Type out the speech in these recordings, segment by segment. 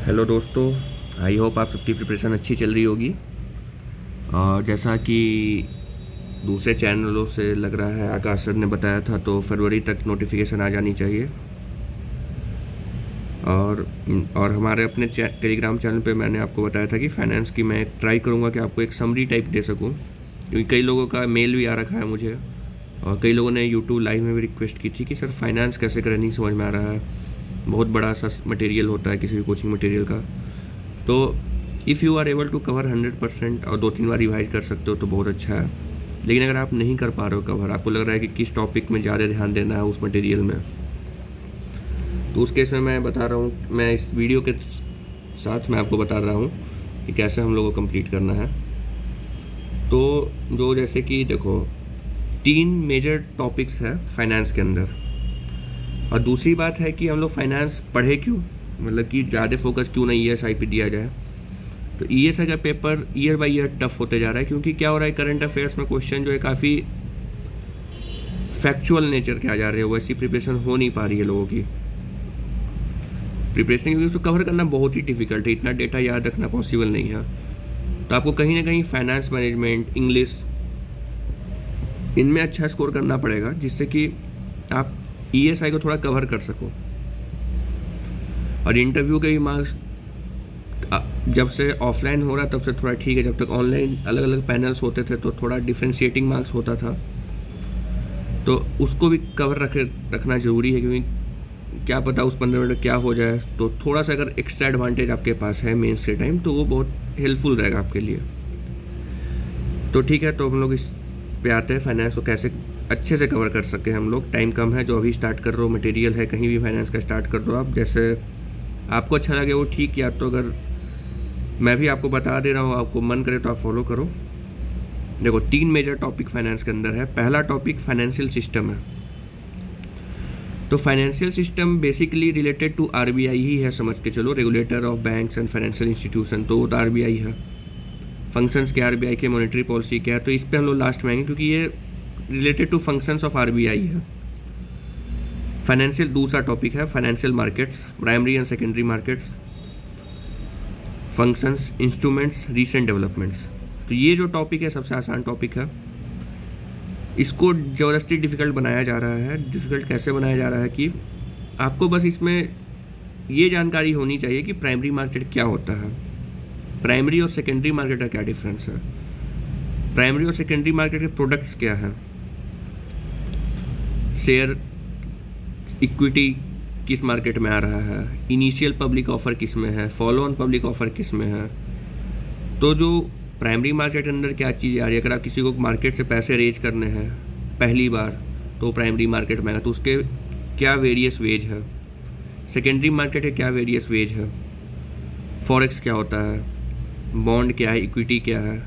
Hello दोस्तों, I hope आप सबकी प्रिपरेशन अच्छी चल रही होगी। और जैसा कि दूसरे चैनलों से लग रहा है, आकाश सर ने बताया था, तो फरवरी तक नोटिफिकेशन आ जानी चाहिए। और हमारे अपने टेलीग्राम चैनल पे मैंने आपको बताया था कि फ़ाइनेंस की मैं ट्राई करूँगा कि आपको एक समरी टाइप दे सकूँ, क्योंकि कई लोगों का मेल भी आ रखा है मुझे, और कई लोगों ने यूट्यूब लाइव में भी रिक्वेस्ट की थी कि सर फाइनेंस कैसे करें, नहीं समझ में आ रहा है, बहुत बड़ा सा मटेरियल होता है किसी भी कोचिंग मटेरियल का। तो if you are able to cover 100% और 2-3 बार रिवाइज कर सकते हो तो बहुत अच्छा है। लेकिन अगर आप नहीं कर पा रहे हो कवर, आपको लग रहा है कि किस टॉपिक में ज़्यादा ध्यान देना है उस मटेरियल में, तो उस केस में मैं बता रहा हूँ, मैं इस वीडियो के साथ मैं आपको बता रहा हूँ कि कैसे हम लोगों को कंप्लीट करना है। तो जो जैसे कि देखो, 3 मेजर टॉपिक्स है फाइनेंस के अंदर। और दूसरी बात है कि हम लोग फाइनेंस पढ़े क्यों, मतलब कि ज़्यादा फोकस क्यों नहीं ESI पे दिया जाए। तो ESI का paper year by year tough होते जा रहा है, क्योंकि क्या हो रहा है, करंट अफेयर्स में क्वेश्चन जो है काफ़ी फैक्चुअल नेचर के आ जा रहे हैं, वैसी प्रिपरेशन हो नहीं पा रही है लोगों की प्रिपरेशन, क्योंकि उसको कवर करना बहुत ही डिफिकल्ट है, इतना डेटा याद रखना पॉसिबल नहीं है। तो आपको कहीं ना कहीं फाइनेंस मैनेजमेंट, इंग्लिश, इनमें अच्छा स्कोर करना पड़ेगा, जिससे कि आप ESI को थोड़ा कवर कर सको। और इंटरव्यू के भी मार्क्स जब से ऑफलाइन हो रहा तब से थोड़ा ठीक है, जब तक ऑनलाइन अलग अलग पैनल्स होते थे तो थोड़ा डिफ्रेंशिएटिंग मार्क्स होता था, तो उसको भी कवर रखना ज़रूरी है, क्योंकि क्या पता उस 15 मिनट में क्या हो जाए। तो थोड़ा सा अगर एक्स्ट्रा एडवांटेज आपके पास है मेंस के टाइम, तो वो बहुत हेल्पफुल रहेगा आपके लिए। तो ठीक है, तो हम लोग इस पे आते हैं, फाइनेंस को कैसे अच्छे से कवर कर सके हम लोग। टाइम कम है, जो अभी स्टार्ट कर रहे हो मटेरियल है, कहीं भी फाइनेंस का स्टार्ट कर दो आप, जैसे आपको अच्छा लगे वो ठीक, या तो अगर मैं भी आपको बता दे रहा हूँ, आपको मन करे तो आप फॉलो करो। देखो, 3 मेजर टॉपिक फाइनेंस के अंदर है। पहला टॉपिक फाइनेंशियल सिस्टम है। तो financial system basically related to RBI ही है, समझ के चलो, regulator of banks and financial institution, तो वो तो RBI है। फंक्शंस क्या RBI के, मॉनेटरी पॉलिसी क्या है, तो इस पर हम लोग लास्ट में आएंगे, क्योंकि ये related to functions of RBI है। फाइनेंशियल दूसरा टॉपिक है financial markets, primary and secondary markets, functions, instruments, recent developments. तो ये जो टॉपिक है सबसे आसान टॉपिक है, इसको ज़बरदस्ती डिफ़िकल्ट बनाया जा रहा है। डिफ़िकल्ट कैसे बनाया जा रहा है कि आपको बस इसमें ये जानकारी होनी चाहिए कि प्राइमरी मार्केट क्या होता है, प्राइमरी और सेकेंडरी मार्केट का क्या डिफरेंस है, प्राइमरी और सेकेंडरी मार्केट के प्रोडक्ट्स क्या हैं, शेयर इक्विटी किस मार्केट में आ रहा है, इनिशियल पब्लिक ऑफर किस में है, फॉलो ऑन पब्लिक ऑफर किस में है। तो जो प्राइमरी मार्केट के अंदर क्या चीज़ आ रही है, अगर आप किसी को मार्केट से पैसे रेज करने हैं पहली बार, तो प्राइमरी मार्केट में है, तो उसके क्या वेरियस वेज है। सेकेंडरी मार्केट के क्या वेरियस वेज है, फॉरेक्स क्या होता है, बॉन्ड क्या है, इक्विटी क्या है,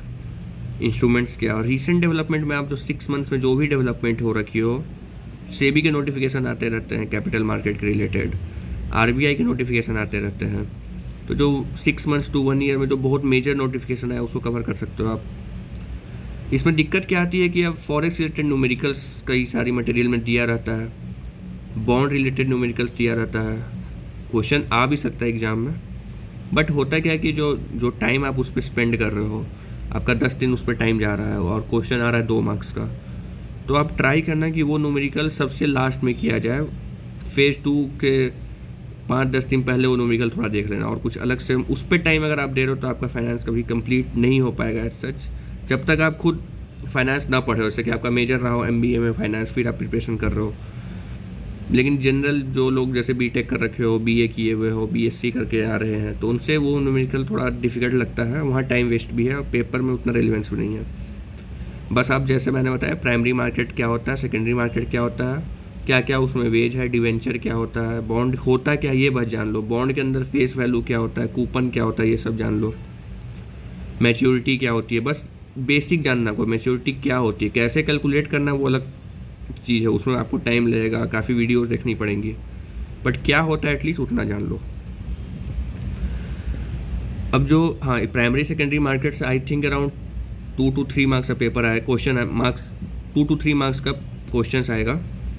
इंस्ट्रूमेंट्स क्या। और रीसेंट डेवलपमेंट में आप जो 6 मंथ्स में जो भी डेवलपमेंट हो रखी हो, सेबी के नोटिफिकेशन आते रहते हैं कैपिटल मार्केट के रिलेटेड, RBI के नोटिफिकेशन आते रहते हैं, तो जो 6 मंथ्स टू 1 ईयर में जो बहुत मेजर नोटिफिकेशन है उसको कवर कर सकते हो आप। इसमें दिक्कत क्या आती है कि अब फॉरेक्स रिलेटेड न्यूमेरिकल्स कई सारी मटेरियल में दिया रहता है, बॉन्ड रिलेटेड न्यूमेरिकल्स दिया रहता है, क्वेश्चन आ भी सकता है एग्ज़ाम में, बट होता क्या है कि जो टाइम आप उस पर स्पेंड कर रहे हो, आपका 10 दिन उस पर टाइम जा रहा है और क्वेश्चन आ रहा है 2 मार्क्स का, तो आप ट्राई करना कि वो न्यूमेरिकल सबसे लास्ट में किया जाए। फेज़ 2 के 5-10 दिन पहले वो न्यूमेरिकल थोड़ा देख लेना, और कुछ अलग से उस पर टाइम अगर आप दे रहे हो तो आपका फाइनेंस कभी कंप्लीट नहीं हो पाएगा एज सच, जब तक आप खुद फाइनेंस ना पढ़े हो। जैसे कि आपका मेजर रहा हो MBA में फाइनेंस, फिर आप प्रिपरेशन कर रहे हो। लेकिन जनरल जो लोग जैसे BTech कर रखे हो, BA किए हुए हो, BSc करके आ रहे हैं, तो उनसे वो न्यूमेरिकल थोड़ा डिफिकल्ट लगता है, वहाँ टाइम वेस्ट भी है और पेपर में उतना रेलिवेंस भी नहीं है। बस आप जैसे मैंने बताया, प्राइमरी मार्केट क्या होता है, सेकेंडरी मार्केट क्या होता है, क्या क्या उसमें वेज है, डिवेंचर क्या होता है, बॉन्ड होता क्या, ये बस जान लो। बॉन्ड के अंदर फेस वैल्यू क्या होता है, कूपन क्या होता है, ये सब जान लो। मैच्योरिटी क्या होती है, बस बेसिक जानना को, मैच्योरिटी क्या होती है, कैसे कैलकुलेट करना वो अलग चीज़ है, उसमें आपको टाइम लगेगा, काफ़ी वीडियोस देखनी पड़ेंगी, बट क्या होता है एटलीस्ट उतना जान लो। अब जो primary secondary markets I think around 2 to 3 marks का पेपर आया, क्वेश्चन मार्क्स 2 to 3 मार्क्स का क्वेश्चन आएगा।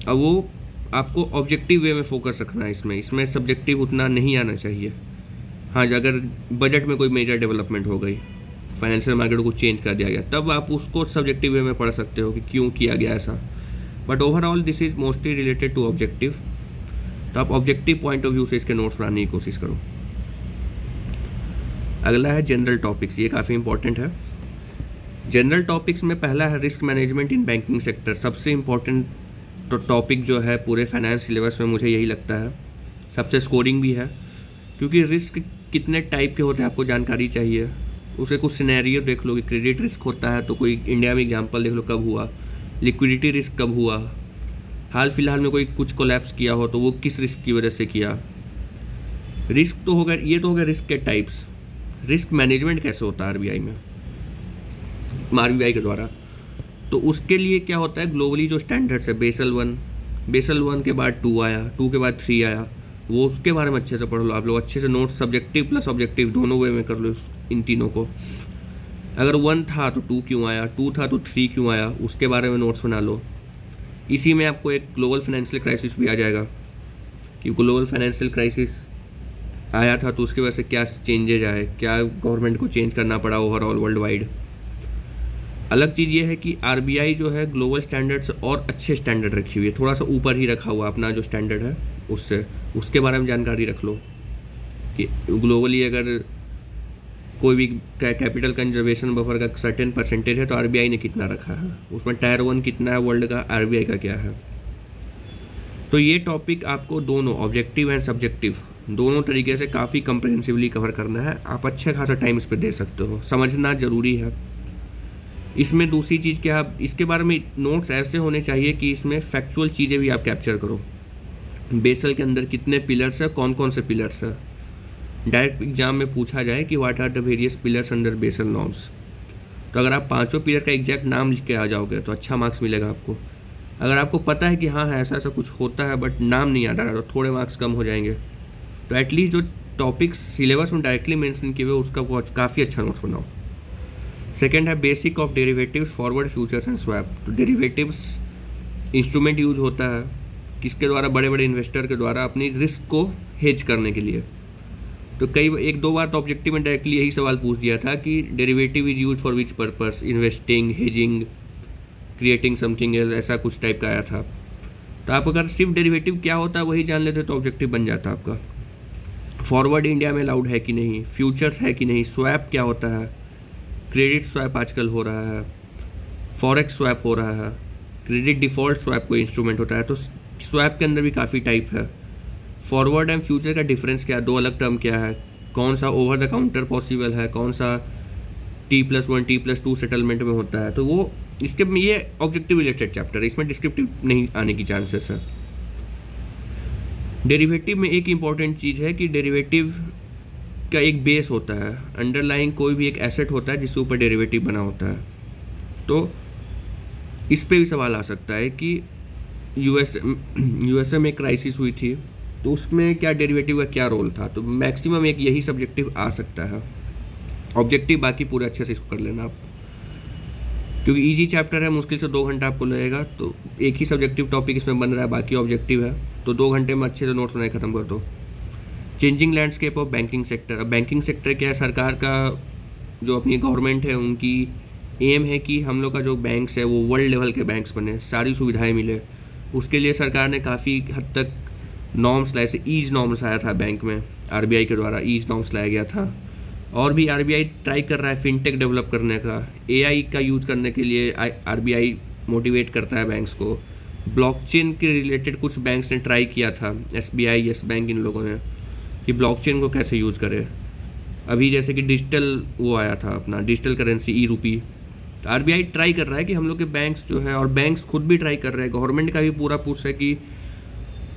अब वो आपको ऑब्जेक्टिव वे में फोकस रखना है, इसमें सब्जेक्टिव उतना नहीं आना चाहिए। हाँ, अगर बजट में कोई मेजर डेवलपमेंट हो गई, फाइनेंशियल मार्केट को चेंज कर दिया गया, तब आप उसको सब्जेक्टिव वे में पढ़ सकते हो कि क्यों किया गया ऐसा। But overall this is mostly related to objective. तो आप ऑब्जेक्टिव पॉइंट ऑफ व्यू से इसके नोट्स बनाने की कोशिश करो। अगला है जनरल टॉपिक्स, ये काफ़ी इंपॉर्टेंट है। जनरल टॉपिक्स में पहला है रिस्क मैनेजमेंट इन बैंकिंग सेक्टर। सबसे इम्पॉर्टेंट तो टॉपिक जो है पूरे फाइनेंस सिलेबस में मुझे यही लगता है, सबसे स्कोरिंग भी है, क्योंकि रिस्क कितने टाइप के होते हैं आपको जानकारी चाहिए। उसे कुछ सिनेरियो देख लो कि क्रेडिट रिस्क होता है तो कोई इंडिया में एग्जांपल देख लो कब हुआ, लिक्विडिटी रिस्क कब हुआ, हाल फिलहाल में कोई कुछ कोलैप्स किया हो तो वो किस रिस्क की वजह से किया। रिस्क तो होगा, ये तो हो गया रिस्क के टाइप्स। रिस्क मैनेजमेंट कैसे होता है आरबीआई में, आरबीआई के द्वारा, तो उसके लिए क्या होता है, ग्लोबली जो स्टैंडर्ड्स है, बेसल वन के बाद 2 आया, 2 के बाद 3 आया, वो उसके बारे में अच्छे से पढ़ लो आप लोग, अच्छे से नोट्स सब्जेक्टिव प्लस ऑब्जेक्टिव दोनों वे में कर लो इन तीनों को। अगर 1 था तो 2 क्यों आया, 2 था तो 3 क्यों आया, उसके बारे में नोट्स बना लो। इसी में आपको एक ग्लोबल फाइनेंशियल क्राइसिस भी आ जाएगा कि ग्लोबल फाइनेंशियल क्राइसिस आया था तो उसकी वजह से क्या चेंजेज आए, क्या गवर्नमेंट को चेंज करना पड़ा ओवरऑल वर्ल्ड वाइड। अलग चीज़ ये है कि आरबीआई जो है ग्लोबल स्टैंडर्ड से और अच्छे स्टैंडर्ड रखी हुई है, थोड़ा सा ऊपर ही रखा हुआ अपना जो स्टैंडर्ड है उससे, उसके बारे में जानकारी रख लो कि ग्लोबली अगर कोई भी कैपिटल कंजर्वेशन बफर का सर्टेन परसेंटेज है तो आरबीआई ने कितना रखा है, उसमें टायर 1 कितना है वर्ल्ड का, आरबीआई का क्या है। तो ये टॉपिक आपको दोनों ऑब्जेक्टिव एंड सब्जेक्टिव दोनों तरीके से काफ़ी कंप्रहेंसिवली कवर करना है। आप अच्छा खासा टाइम इस पर दे सकते हो, समझना ज़रूरी है। इसमें दूसरी चीज़ क्या, आप इसके बारे में नोट्स ऐसे होने चाहिए कि इसमें फैक्चुअल चीज़ें भी आप कैप्चर करो। बेसल के अंदर कितने पिलर्स है, कौन कौन से पिलर्स है, डायरेक्ट एग्जाम में पूछा जाए कि what are the various pillars under Basel norms, तो अगर आप 5 पिलर का एग्जैक्ट नाम लिख के आ जाओगे तो अच्छा मार्क्स मिलेगा आपको। अगर आपको पता है कि हाँ ऐसा ऐसा कुछ होता है बट नाम नहीं याद आ रहा तो थोड़े मार्क्स कम हो जाएंगे। तो एटलीस्ट जो टॉपिक्स सिलेबस में डायरेक्टली मेंशन किए हुए उसका काफ़ी अच्छा नोट्स बनाओ। सेकेंड है basic of derivatives, forward, futures and swap. तो डेरिवेटिव्स इंस्ट्रूमेंट यूज होता है किसके द्वारा, बड़े बड़े इन्वेस्टर के द्वारा अपनी रिस्क को हेज करने के लिए। तो कई 1-2 बार तो ऑब्जेक्टिव में डायरेक्टली यही सवाल पूछ दिया था कि derivative is use for which purpose, investing, hedging, creating something else, ऐसा कुछ टाइप का आया था। तो आप अगर सिर्फ डेरिवेटिव क्या होता है वही जान लेते तो ऑब्जेक्टिव बन जाता आपका। फॉरवर्ड इंडिया में अलाउड है कि नहीं, फ्यूचर्स है कि नहीं, स्वैप क्या होता है, क्रेडिट स्वैप आजकल हो रहा है, फॉरेक्स स्वैप हो रहा है, क्रेडिट डिफ़ॉल्ट स्वैप कोई इंस्ट्रूमेंट होता है। तो स्वैप के अंदर भी काफ़ी टाइप है। फॉरवर्ड एंड फ्यूचर का डिफरेंस क्या है, 2 अलग टर्म क्या है, कौन सा ओवर द काउंटर पॉसिबल है, कौन सा T+1 T+2 सेटलमेंट में होता है। तो वो इसके में ये ऑब्जेक्टिव रिलेटेड चैप्टर है, इसमें डिस्क्रिप्टिव नहीं आने की चांसेस है। डेरिवेटिव में एक इम्पॉर्टेंट चीज़ है कि डेरिवेटिव का एक बेस होता है, अंडरलाइंग कोई भी एक एसेट होता है जिसके ऊपर डेरिवेटिव बना होता है। तो इस पे भी सवाल आ सकता है कि यूएसए में क्राइसिस हुई थी तो उसमें क्या डेरिवेटिव का क्या रोल था। तो मैक्सिमम एक यही सब्जेक्टिव आ सकता है, ऑब्जेक्टिव बाकी पूरे अच्छे से इसको कर लेना आप, क्योंकि इजी चैप्टर है, मुश्किल से 2 घंटा आपको लगेगा। तो एक ही सब्जेक्टिव टॉपिक इसमें बन रहा है, बाकी ऑब्जेक्टिव है, तो 2 घंटे में अच्छे से नोट्स बनाए ख़त्म कर दो। Changing landscape of banking sector. अब बैंकिंग सेक्टर क्या है, सरकार का जो अपनी गवर्नमेंट है उनकी एम है कि हम लोग का जो बैंक्स है वो वर्ल्ड लेवल के बैंक्स बने, सारी सुविधाएं मिले। उसके लिए सरकार ने काफ़ी हद तक नॉर्म्स लाए, जैसे ईज नॉर्म्स आया था बैंक में, आरबीआई के द्वारा ईज नॉर्म्स लाया गया था। और भी आरबीआई ट्राई कर रहा है फिनटेक डेवलप करने का, एआई का यूज़ करने के लिए आरबीआई मोटिवेट करता है बैंक्स को। ब्लॉकचेन के रिलेटेड कुछ बैंक्स ने ट्राई किया था, एसबीआई, येस बैंक, इन लोगों ने, कि ब्लॉकचेन को कैसे यूज़ करे। अभी जैसे कि डिजिटल वो आया था अपना डिजिटल करेंसी ई-रूपी, तो आरबीआई ट्राई कर रहा है कि हम लोग के बैंक्स जो है, और बैंक्स खुद भी ट्राई कर रहे हैं, गवर्नमेंट का भी पूरा पुश है कि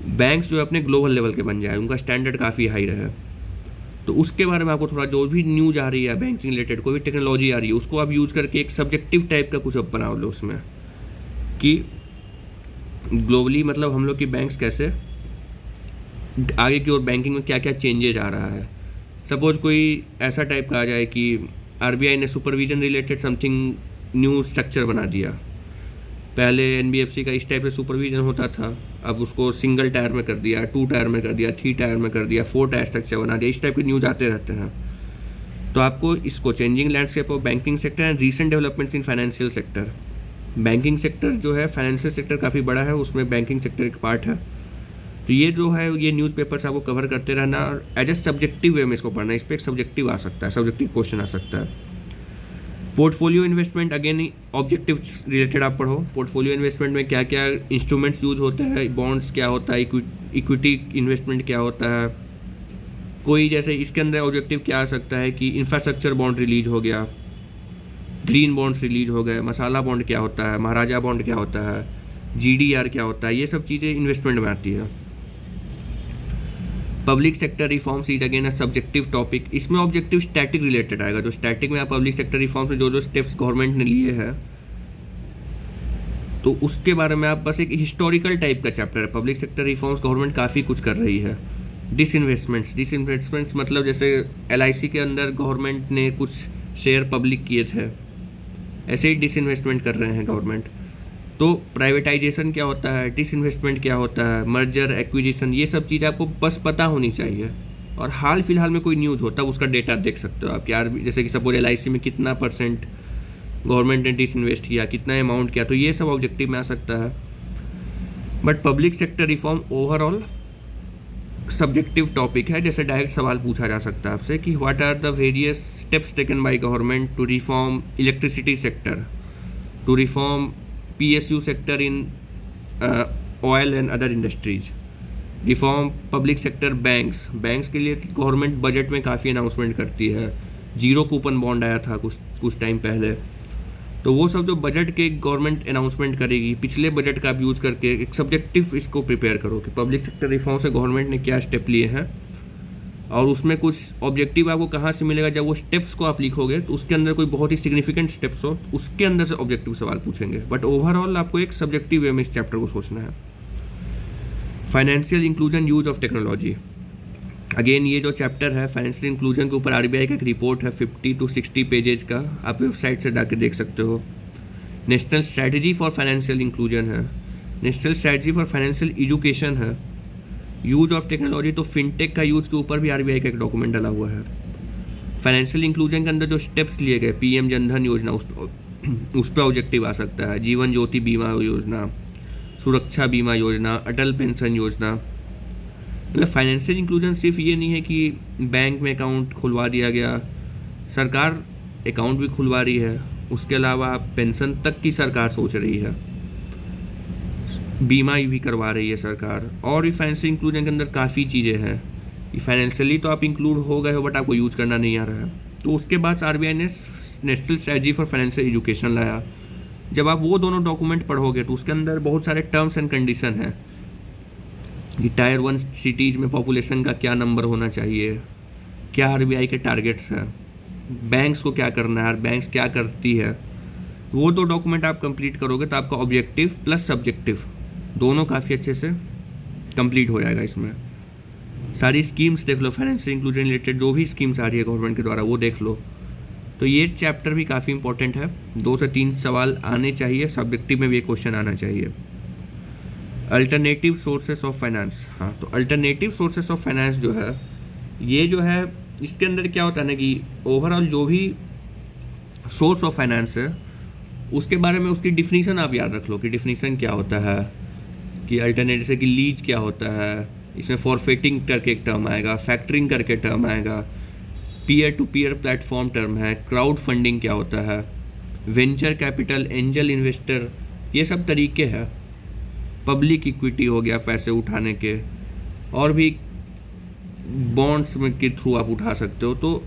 बैंक्स जो है अपने ग्लोबल लेवल के बन जाए, उनका स्टैंडर्ड काफ़ी हाई रहे। तो उसके बारे में आपको थोड़ा, जो भी न्यूज़ आ रही है बैंकिंग रिलेटेड, कोई भी टेक्नोलॉजी आ रही है, उसको आप यूज़ करके एक सब्जेक्टिव टाइप का कुछ अब बना लो उसमें, कि ग्लोबली मतलब हम लोग की बैंक्स कैसे आगे की ओर, बैंकिंग में क्या क्या चेंजेज आ रहा है। सपोज कोई ऐसा टाइप का आ जाए कि आरबीआई ने supervision related something new structure बना दिया, पहले एनबीएफसी का इस टाइप से सुपरविजन होता था, अब उसको सिंगल टायर में कर दिया, 2 टायर में कर दिया, 3 टायर में कर दिया, 4 टायर स्ट्रक्चर बना दिया। इस टाइप के न्यूज़ आते रहते हैं। तो आपको इसको changing landscape of banking sector and recent developments in financial sector, banking sector जो है फाइनेंशियल सेक्टर काफ़ी बड़ा है, उसमें बैंकिंग सेक्टर एक पार्ट है। तो ये जो है ये न्यूज़पेपर्स आपको कवर करते रहना और एज ए सब्जेक्टिव वे में इसको पढ़ना। इस पर एक सब्जेक्टिव आ सकता है, सब्जेक्टिव क्वेश्चन आ सकता है। Portfolio investment again objective related आप पढ़ो। पोर्टफोलियो इन्वेस्टमेंट में क्या क्या इंस्ट्रूमेंट्स यूज होते हैं, बॉन्ड्स क्या होता है, इक्विटी इन्वेस्टमेंट क्या होता है। कोई जैसे इसके अंदर ऑब्जेक्टिव क्या आ सकता है कि इंफ्रास्ट्रक्चर बॉन्ड रिलीज हो गया, ग्रीन बॉन्ड्स रिलीज हो गए, मसाला बॉन्ड क्या होता है, महाराजा बॉन्ड क्या होता है, जीडीआर क्या होता है, ये सब चीज़ें इन्वेस्टमेंट में आती है। Public sector reforms is again a subjective topic. इसमें ऑब्जेक्टिव स्टैटिक रिलेटेड आएगा, जो स्टैटिक में आप पब्लिक सेक्टर रिफॉर्म्स में जो जो स्टेप्स गवर्नमेंट ने लिए हैं तो उसके बारे में आप बस एक हिस्टोरिकल टाइप का चैप्टर है। पब्लिक सेक्टर रिफॉर्म्स गवर्नमेंट काफ़ी कुछ कर रही है। डिसइन्वेस्टमेंट्स मतलब जैसे एलआईसी के अंदर गवर्नमेंट ने कुछ शेयर पब्लिक किए थे, ऐसे ही डिसइन्वेस्टमेंट कर रहे हैं गवर्नमेंट। तो प्राइवेटाइजेशन क्या होता है, डिसइन्वेस्टमेंट क्या होता है, मर्जर एक्विजिशन, ये सब चीज़ आपको बस पता होनी चाहिए। और हाल फिलहाल में कोई न्यूज़ होता है उसका डेटा देख सकते हो आप यार, जैसे कि सपोज एलआईसी में कितना % गवर्नमेंट ने डिसइन्वेस्ट किया, कितना अमाउंट किया, तो ये सब ऑब्जेक्टिव में आ सकता है। But public sector reform overall subjective topic है। जैसे डायरेक्ट सवाल पूछा जा सकता है आपसे कि what are the various steps taken by government to reform electricity sector, to reform PSU sector in oil and other industries, reform public sector banks के लिए गवर्नमेंट बजट में काफ़ी अनाउंसमेंट करती है। 0 कूपन बॉन्ड आया था कुछ टाइम पहले। तो वो सब जो बजट के गवर्नमेंट अनाउंसमेंट करेगी, पिछले बजट का आप यूज़ करके एक सब्जेक्टिव इसको प्रिपेयर करो कि पब्लिक सेक्टर रिफॉर्म से गवर्नमेंट ने क्या स्टेप लिए हैं और उसमें कुछ ऑब्जेक्टिव आपको कहाँ से मिलेगा। जब वो स्टेप्स को आप लिखोगे तो उसके अंदर कोई बहुत ही सिग्निफिकेंट स्टेप्स हो, उसके अंदर से ऑब्जेक्टिव सवाल पूछेंगे। बट ओवरऑल आपको एक सब्जेक्टिव वे में इस चैप्टर को सोचना है। Financial inclusion use of technology, again ये जो चैप्टर है फाइनेंशियल इंक्लूजन के ऊपर आरबीआई का एक रिपोर्ट है 50 to 60 पेजेज का, आप वेबसाइट से जाकर देख सकते हो। National strategy for financial inclusion है, national strategy for financial education है। यूज ऑफ टेक्नोलॉजी तो फिनटेक का यूज के ऊपर भी आरबीआई का एक डॉक्यूमेंट डाला हुआ है। फाइनेंशियल इंक्लूजन के अंदर जो स्टेप्स लिए गए, पीएम जनधन योजना, उस पर ऑब्जेक्टिव आ सकता है। जीवन ज्योति बीमा योजना, सुरक्षा बीमा योजना, अटल पेंशन योजना। मतलब फाइनेंशियल इंक्लूजन सिर्फ ये नहीं है कि बैंक में अकाउंट खुलवा दिया गया, सरकार अकाउंट भी खुलवा रही है, उसके अलावा पेंशन तक की सरकार सोच रही है, बीमा भी करवा रही है सरकार। और भी फाइनेंशियल इंक्लूजन के अंदर काफ़ी चीज़ें हैं। फाइनेंशियली तो आप इंक्लूड हो गए हो बट आपको यूज करना नहीं आ रहा है। तो उसके बाद आरबीआई ने national strategy for financial education लाया। जब आप वो दोनों डॉक्यूमेंट पढ़ोगे तो उसके अंदर बहुत सारे टर्म्स एंड कंडीशन हैं कि टायर 1 सिटीज़ में पॉपुलेशन का क्या नंबर होना चाहिए, क्या आरबीआई के टारगेट्स हैं, बैंक्स को क्या करना है, बैंक्स क्या करती है। वो दो डॉक्यूमेंट आप कंप्लीट करोगे तो आपका ऑब्जेक्टिव प्लस सब्जेक्टिव दोनों काफ़ी अच्छे से कंप्लीट हो जाएगा। इसमें सारी स्कीम्स देख लो, फाइनेंशियल इंक्लूजन रिलेटेड जो भी स्कीम्स आ रही है गवर्नमेंट के द्वारा वो देख लो। तो ये चैप्टर भी काफ़ी इंपॉर्टेंट है, 2 से 3 सवाल आने चाहिए, सब्जेक्टिव में भी एक क्वेश्चन आना चाहिए। अल्टरनेटिव सोर्सेस ऑफ फाइनेंस, हाँ तो अल्टरनेटिव सोर्सेस ऑफ फाइनेंस जो है ये जो है इसके अंदर क्या होता है ना कि ओवरऑल जो भी सोर्स ऑफ फाइनेंस है उसके बारे में उसकी डिफिनीसन आप याद रख लो कि डिफिनीसन क्या होता है, कि अल्टरनेटिव से कि लीज क्या होता है, इसमें फॉरफेटिंग करके एक टर्म आएगा, फैक्टरिंग करके टर्म आएगा, peer to peer platform term है, क्राउड फंडिंग क्या होता है, वेंचर कैपिटल, एंजल इन्वेस्टर, ये सब तरीके हैं। पब्लिक इक्विटी हो गया पैसे उठाने के, और भी बॉन्ड्स में के थ्रू आप उठा सकते हो। तो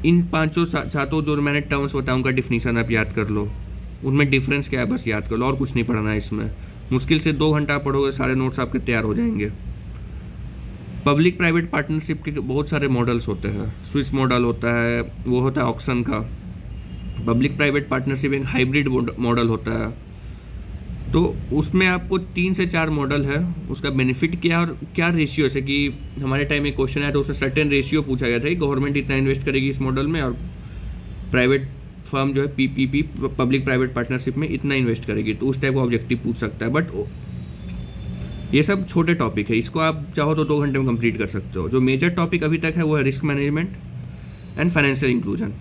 इन 5-7 जो मैंने टर्म्स बताया उनका डिफिनीसन आप याद कर लो, उनमें डिफरेंस क्या है बस याद कर लो, और कुछ नहीं पढ़ना है इसमें। मुश्किल से 2 घंटा पढ़ोगे, सारे नोट्स आपके तैयार हो जाएंगे। पब्लिक प्राइवेट पार्टनरशिप के बहुत सारे मॉडल्स होते हैं। स्विस मॉडल होता है, वो होता है ऑक्शन का। पब्लिक प्राइवेट पार्टनरशिप एक हाइब्रिड मॉडल होता है। तो उसमें आपको 3 से 4 मॉडल है, उसका बेनिफिट क्या और क्या रेशियो, जैसे कि हमारे टाइम में क्वेश्चन आया तो उसमें सर्टेन रेशियो पूछा गया था कि गवर्नमेंट इतना इन्वेस्ट करेगी इस मॉडल में और प्राइवेट फर्म जो है पीपीपी पब्लिक प्राइवेट पार्टनरशिप में इतना इन्वेस्ट करेगी, तो उस टाइप का ऑब्जेक्टिव पूछ सकता है। बट ये सब छोटे टॉपिक है, इसको आप चाहो तो 2 घंटे में कंप्लीट कर सकते हो। जो मेजर टॉपिक अभी तक है वो है risk management and financial inclusion.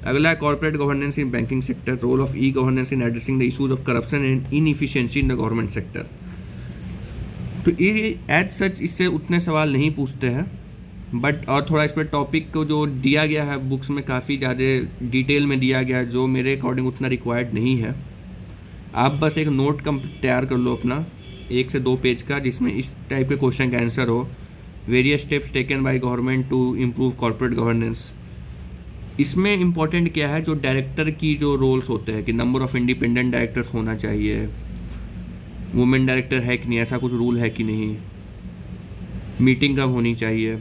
अगला है corporate governance in banking sector, role of e governance in addressing the issues of corruption and inefficiency in the government sector. तो ये एज सच इससे उतने सवाल नहीं पूछते हैं, बट और थोड़ा इस पर टॉपिक को जो दिया गया है बुक्स में काफ़ी ज़्यादा डिटेल में दिया गया है, जो मेरे अकॉर्डिंग उतना रिक्वायर्ड नहीं है। आप बस एक नोट तैयार कर लो अपना 1 से 2 पेज का, जिसमें इस टाइप के क्वेश्चन का आंसर हो। Various steps taken by government to improve corporate governance. इसमें इम्पॉर्टेंट क्या है, जो डायरेक्टर की जो रोल्स होते हैं कि नंबर ऑफ इंडिपेंडेंट डायरेक्टर्स होना चाहिए, वुमेन डायरेक्टर है कि नहीं, ऐसा कुछ रूल है कि नहीं, मीटिंग कब होनी चाहिए।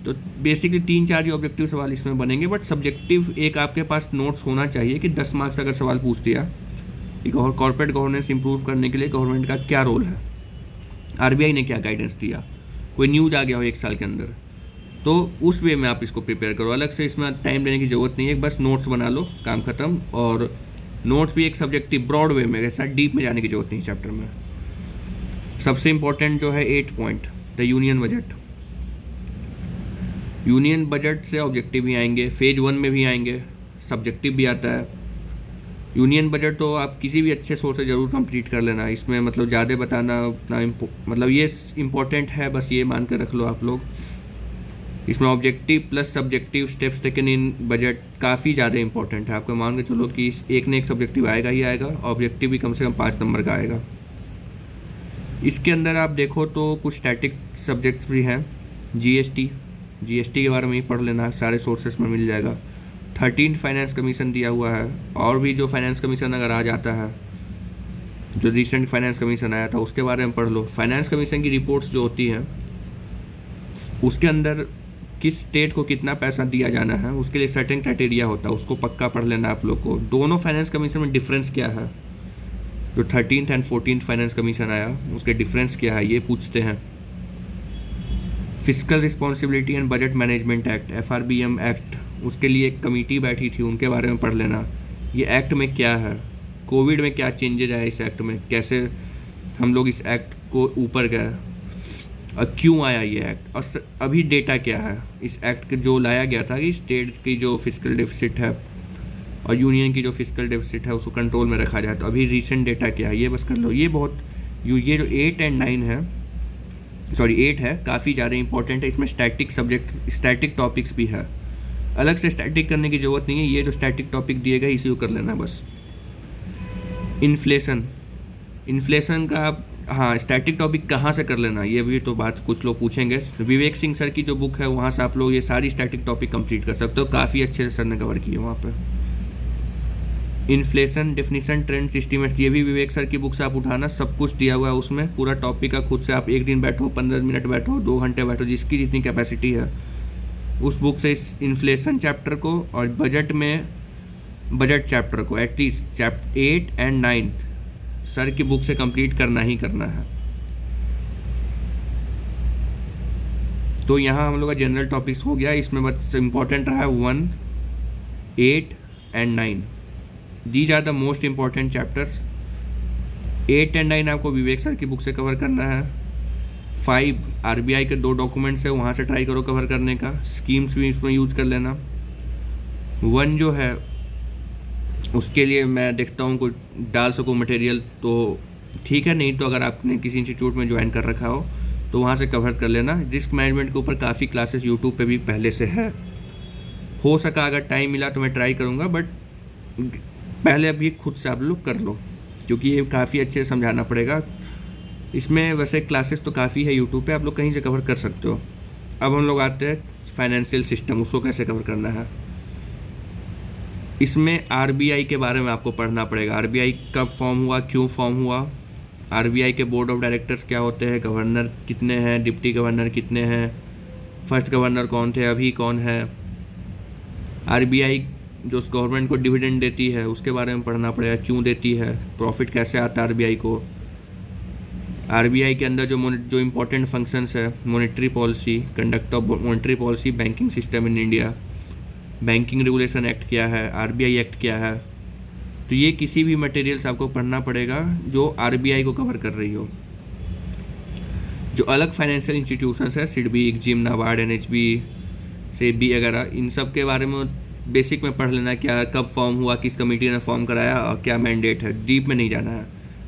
तो बेसिकली 3-4 ही ऑब्जेक्टिव सवाल इसमें बनेंगे, बट सब्जेक्टिव एक आपके पास नोट्स होना चाहिए कि 10 मार्क्स अगर सवाल पूछ दिया कि कॉर्पोरेट गवर्नेंस इंप्रूव करने के लिए गवर्नमेंट का क्या रोल है, आरबीआई ने क्या गाइडेंस दिया, कोई न्यूज़ आ गया हो 1 साल के अंदर, तो उस वे में आप इसको प्रिपेयर करो। अलग से इसमें टाइम देने की ज़रूरत नहीं है, बस नोट्स बना लो, काम ख़त्म। और नोट्स भी एक सब्जेक्टिव ब्रॉड वे में, ऐसा डीप में जाने की ज़रूरत नहीं चैप्टर में। सबसे इम्पोर्टेंट जो है 8 point, the union budget. Union budget से ऑब्जेक्टिव भी आएंगे, फेज 1 में भी आएंगे, सब्जेक्टिव भी आता है। यूनियन बजट तो आप किसी भी अच्छे सोर्स से ज़रूर कंप्लीट कर लेना, इसमें मतलब ज़्यादा बताना उतना मतलब ये इम्पोर्टेंट है, बस ये मान कर रख लो आप लोग। इसमें objective plus subjective steps taken in budget काफ़ी ज़्यादा इंपॉर्टेंट है। आपको मान के चलो कि एक न एक सब्जेक्टिव आएगा ही आएगा, ऑब्जेक्टिव भी कम से कम 5 नंबर का आएगा। इसके अंदर आप देखो तो कुछ स्टैटिक सब्जेक्ट्स भी हैं। जीएसटी के बारे में ही पढ़ लेना, सारे सोर्सेस में मिल जाएगा। 13th फाइनेंस कमीशन दिया हुआ है, और भी जो फाइनेंस कमीशन अगर आ जाता है, जो रिसेंट फाइनेंस कमीशन आया था उसके बारे में पढ़ लो। फाइनेंस कमीशन की रिपोर्ट्स जो होती हैं उसके अंदर किस स्टेट को कितना पैसा दिया जाना है उसके लिए सर्टेन क्राइटेरिया होता है, उसको पक्का पढ़ लेना आप लोग को। दोनों फाइनेंस कमीशन में डिफरेंस क्या है, जो 13th and 14th finance commission आया उसके डिफरेंस क्या है, ये पूछते हैं। Fiscal responsibility and budget management act, FRBM act, उसके लिए एक कमेटी बैठी थी, उनके बारे में पढ़ लेना। ये एक्ट में क्या है, कोविड में क्या चेंजेज आया इस एक्ट में, कैसे हम लोग इस एक्ट को ऊपर गए और क्यों आया ये एक्ट, और अभी डेटा क्या है इस एक्ट जो लाया गया था कि स्टेट की जो फिस्कल डेफिसिट है और यूनियन की जो फिस्कल डेफिसिट है उसको कंट्रोल में रखा जाए, तो अभी रिसेंट डेटा क्या है ये बस कर लो। ये बहुत ये जो 8 एंड 9 है, सॉरी 8 है, काफ़ी ज़्यादा इंपॉर्टेंट है। इसमें स्टैटिक टॉपिक्स भी है, अलग से स्टैटिक करने की ज़रूरत नहीं है, ये जो स्टैटिक टॉपिक दिए गए इसी को कर लेना बस। इन्फ्लेशन का हाँ स्टैटिक टॉपिक कहाँ से कर लेना, ये भी तो बात कुछ लोग पूछेंगे। विवेक सिंह सर की जो बुक है वहाँ से आप लोग ये सारी स्टैटिक टॉपिक कंप्लीट कर सकते हो, काफ़ी अच्छे से सर ने कवर किए वहाँ पे। इन्फ्लेशन डेफिनेशन ट्रेंड एस्टीमेट, ये भी विवेक सर की बुक से आप उठाना, सब कुछ दिया हुआ है उसमें, पूरा टॉपिक का खुद से आप 1 दिन बैठो, 15 मिनट बैठो, 2 घंटे बैठो, जिसकी जितनी कैपेसिटी है उस बुक से इस इन्फ्लेशन चैप्टर को और बजट चैप्टर को एटलीस्ट चैप्टर 8 एंड 9 सर की बुक से कंप्लीट करना ही करना है। तो यहाँ हम लोग का जनरल टॉपिक्स हो गया, इसमें बस इम्पॉर्टेंट रहा है 1, 8 and 9, these are the most important chapters. 8 and 9 आपको विवेक सर की बुक से कवर करना है। 5 आरबीआई के 2 डॉक्यूमेंट्स है, वहाँ से ट्राई करो कवर करने का, स्कीम्स भी इसमें यूज कर लेना। 1 जो है उसके लिए मैं देखता हूँ कोई डाल सको मटेरियल तो ठीक है, नहीं तो अगर आपने किसी इंस्टीट्यूट में ज्वाइन कर रखा हो तो वहाँ से कवर कर लेना। रिस्क मैनेजमेंट के ऊपर काफ़ी क्लासेस यूट्यूब पे भी पहले से है, हो सका अगर टाइम मिला तो मैं ट्राई करूँगा, बट पहले अभी खुद से आप लोग कर लो क्योंकि ये काफ़ी अच्छे से समझाना पड़ेगा। इसमें वैसे क्लासेस तो काफ़ी है यूट्यूब पे, आप लोग कहीं से कवर कर सकते हो। अब हम लोग आते हैं फाइनेंशियल सिस्टम, उसको कैसे कवर करना है। इसमें आरबीआई के बारे में आपको पढ़ना पड़ेगा, आरबीआई कब फॉर्म हुआ, क्यों फॉर्म हुआ, आरबीआई के बोर्ड ऑफ डायरेक्टर्स क्या होते हैं, गवर्नर कितने हैं, डिप्टी गवर्नर कितने हैं, फर्स्ट गवर्नर कौन थे, अभी कौन है, आरबीआई जो गवर्नमेंट को डिविडेंड देती है उसके बारे में पढ़ना पड़ेगा, क्यों देती है, प्रॉफिट कैसे आता है आरबीआई को, आरबीआई के अंदर जो इम्पोर्टेंट फंक्शंस है, monetary policy, conduct of monetary policy, banking system in India, banking regulation act क्या है, आरबीआई एक्ट क्या है। तो ये किसी भी मटेरियल्स आपको पढ़ना पड़ेगा जो आरबीआई को कवर कर रही हो। जो अलग फाइनेंशियल इंस्टीट्यूशंस है, सिडबी, एग्जिम, नाबार्ड, एनएचबी, सेबी वगैरह, इन सब के बारे में बेसिक में पढ़ लेना, क्या कब फॉर्म हुआ, किस कमेटी ने फॉर्म कराया और क्या मैंडेट है, डीप में नहीं जाना है।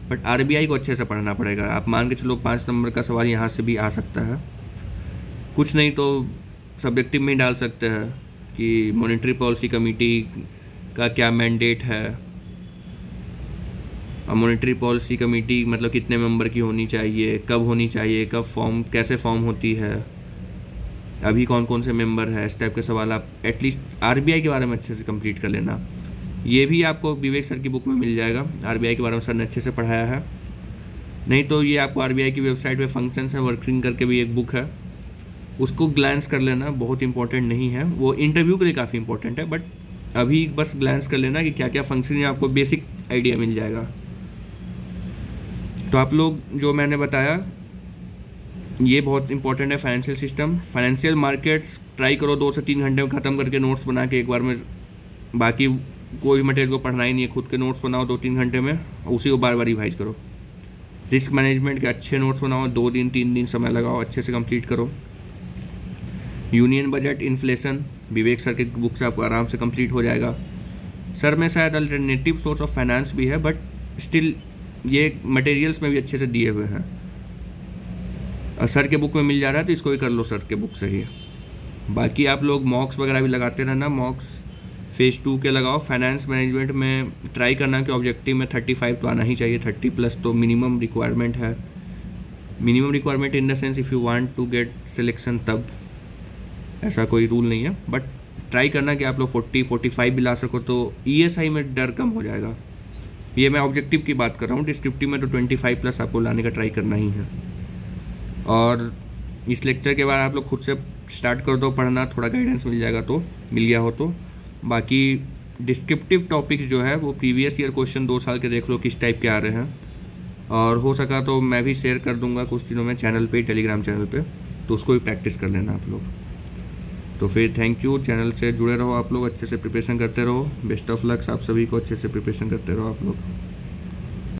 बट आरबीआई को अच्छे से पढ़ना पड़ेगा। आप मान के चलो 5 नंबर का सवाल यहाँ से भी आ सकता है, कुछ नहीं तो सब्जेक्टिव में ही डाल सकते हैं कि मॉनेटरी पॉलिसी कमेटी का क्या मैंडेट है। और मॉनेटरी पॉलिसी कमेटी मतलब कितने मेंबर की होनी चाहिए, कब होनी चाहिए, कब फॉर्म, कैसे फॉर्म होती है, अभी कौन कौन से मेंबर है, इस टाइप के सवाल आप एटलीस्ट आरबीआई के बारे में अच्छे से कंप्लीट कर लेना। ये भी आपको विवेक सर की बुक में मिल जाएगा, आरबीआई के बारे में सर ने अच्छे से पढ़ाया है। नहीं तो ये आपको आरबीआई की वेबसाइट पे फंक्शंस है वर्किंग करके भी एक बुक है, उसको ग्लैंस कर लेना, बहुत इंपॉर्टेंट नहीं है, वो इंटरव्यू के लिए काफ़ी इंपॉर्टेंट है, बट अभी बस ग्लैंस कर लेना कि क्या क्या फंक्शन है, आपको बेसिक आइडिया मिल जाएगा। तो आप लोग जो मैंने बताया ये बहुत इंपॉर्टेंट है। Financial system, financial markets try करो 2 से 3 घंटे में ख़त्म करके नोट्स बना के एक बार में, बाकी कोई मटेरियल को पढ़ना ही नहीं है, खुद के नोट्स बनाओ 2-3 घंटे में, उसी को बार बार रिवाइज करो। रिस्क मैनेजमेंट के अच्छे नोट्स बनाओ, 2 दिन 3 दिन समय लगाओ, अच्छे से कंप्लीट करो। यूनियन बजट, इन्फ्लेशन, विवेक सर के बुक से आपको आराम से कंप्लीट हो जाएगा। सर में शायद अल्टरनेटिव सोर्स ऑफ फाइनेंस भी है, बट स्टिल ये मटेरियल्स में भी अच्छे से दिए हुए हैं और सर के बुक में मिल जा रहा है, तो इसको भी कर लो सर के बुक से ही। बाकी आप लोग मॉक्स वगैरह भी लगाते रहना, मॉक्स फेज़ 2 के लगाओ। फाइनेंस मैनेजमेंट में ट्राई करना कि ऑब्जेक्टिव में 35 तो आना ही चाहिए, 30+ तो मिनिमम रिक्वायरमेंट है। Minimum requirement in the sense if you want to get selection, तब ऐसा कोई रूल नहीं है, बट ट्राई करना कि आप लोग 40-45 भी ला सको, तो ईएसआई में डर कम हो जाएगा। ये मैं ऑब्जेक्टिव की बात कर रहा हूँ, डिस्क्रिप्टिव में तो 25+ आपको लाने का ट्राई करना ही है। और इस लेक्चर के बाद आप लोग खुद से स्टार्ट कर दो पढ़ना, थोड़ा गाइडेंस मिल जाएगा तो, मिल गया हो तो। बाकी डिस्क्रिप्टिव टॉपिक्स जो है वो प्रीवियस ईयर क्वेश्चन 2 साल के देख लो किस टाइप के आ रहे हैं, और हो सका तो मैं भी शेयर कर दूंगा कुछ दिनों में चैनल पे, टेलीग्राम चैनल पे, तो उसको भी प्रैक्टिस कर लेना आप लोग। तो फिर थैंक यू, चैनल से जुड़े रहो आप लोग, अच्छे से प्रिपरेशन करते रहो। बेस्ट ऑफ लक्स आप सभी को, अच्छे से प्रिपरेशन करते रहो आप लोग।